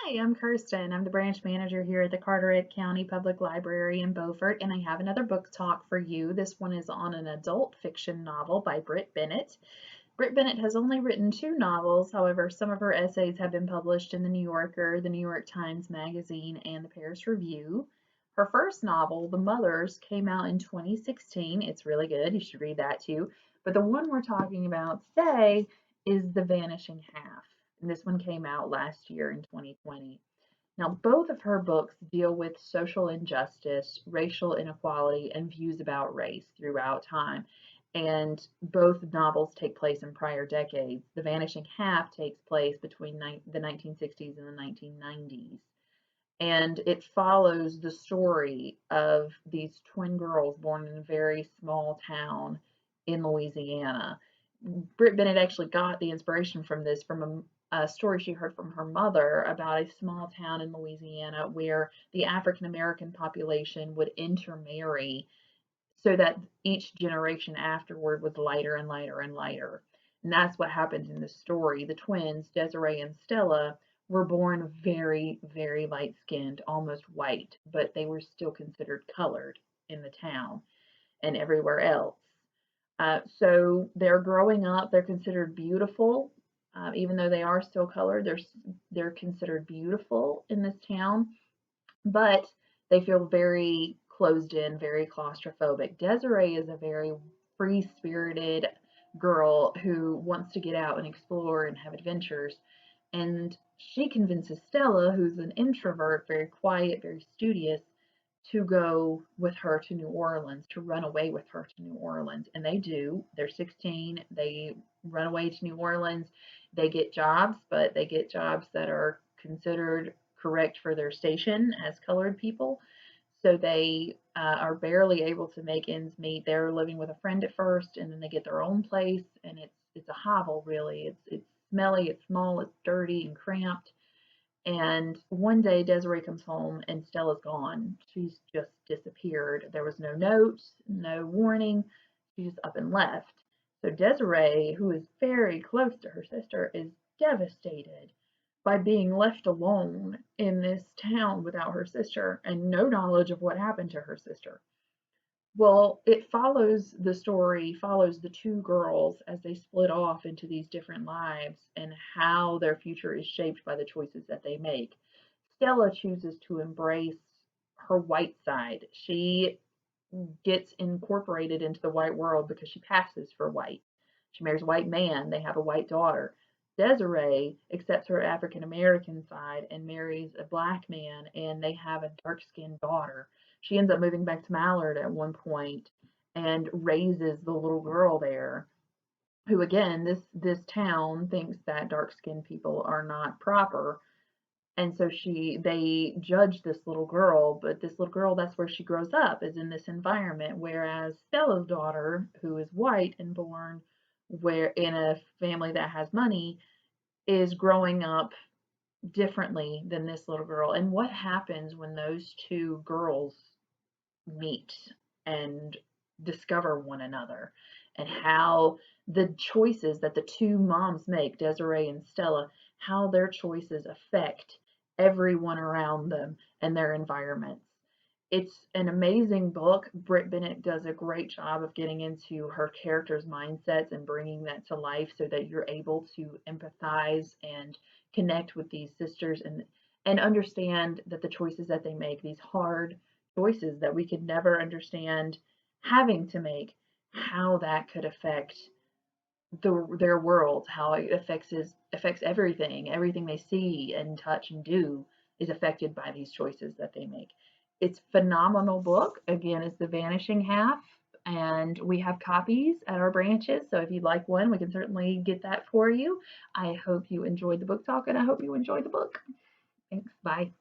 Hi, I'm Kirsten. I'm the branch manager here at the Carteret County Public Library in Beaufort, and I have another book talk for you. This one is on an adult fiction novel by Britt Bennett. Britt Bennett has only written two novels, however, some of her essays have been published in the New Yorker, the New York Times Magazine, and the Paris Review. Her first novel, The Mothers, came out in 2016. It's really good. You should read that too. But the one we're talking about today is The Vanishing Half. And this one came out last year in 2020. Now, both of her books deal with social injustice, racial inequality, and views about race throughout time. And both novels take place in prior decades. The Vanishing Half takes place between the 1960s and the 1990s. And it follows the story of these twin girls born in a very small town in Louisiana. Britt Bennett actually got the inspiration from this from a story she heard from her mother about a small town in Louisiana where the African American population would intermarry so that each generation afterward was lighter and lighter and lighter. And that's what happened in this story. The twins, Desiree and Stella, were born very, very light skinned, almost white, but they were still considered colored in the town and everywhere else. So they're growing up, they're considered beautiful, even though they are still colored, they're considered beautiful in this town, but they feel very closed in, very claustrophobic. Desiree is a very free spirited girl who wants to get out and explore and have adventures. And she convinces Stella, who's an introvert, very quiet, very studious, to go with her to New Orleans, to run away with her to New Orleans. And they do. They're 16. They run away to New Orleans. They get jobs, but they get jobs that are considered correct for their station as colored people. So they are barely able to make ends meet. They're living with a friend at first, and then they get their own place, and it's a hovel really. It's smelly, it's small, it's dirty and cramped. And one day Desiree comes home and Stella's gone. She's just disappeared. There was no note, no warning. She just up and left. So Desiree, who is very close to her sister, is devastated by being left alone in this town without her sister and no knowledge of what happened to her sister. Well, it follows the story, follows the two girls as they split off into these different lives and how their future is shaped by the choices that they make. Stella chooses to embrace her white side. She gets incorporated into the white world because she passes for white. She marries a white man, they have a white daughter. Desiree accepts her African American side and marries a black man, and they have a dark skinned daughter. She ends up moving back to Mallard at one point and raises the little girl there, who again, this town thinks that dark skinned people are not proper, and so they judge this little girl, but this little girl, that's where she grows up, is in this environment, whereas Stella's daughter, who is white and born where in a family that has money, is growing up differently than this little girl. And what happens when those two girls meet and discover one another, and how the choices that the two moms make, Desiree and Stella, how their choices affect everyone around them and their environments. It's an amazing book. Britt Bennett does a great job of getting into her characters' mindsets and bringing that to life so that you're able to empathize and connect with these sisters and understand that the choices that they make, these hard choices that we could never understand having to make, how that could affect their world, how it affects everything they see and touch and do is affected by these choices that they make. It's a phenomenal book. Again, it's The Vanishing Half, and we have copies at our branches. So if you'd like one, we can certainly get that for you. I hope you enjoyed the book talk, and I hope you enjoyed the book. Thanks. Bye.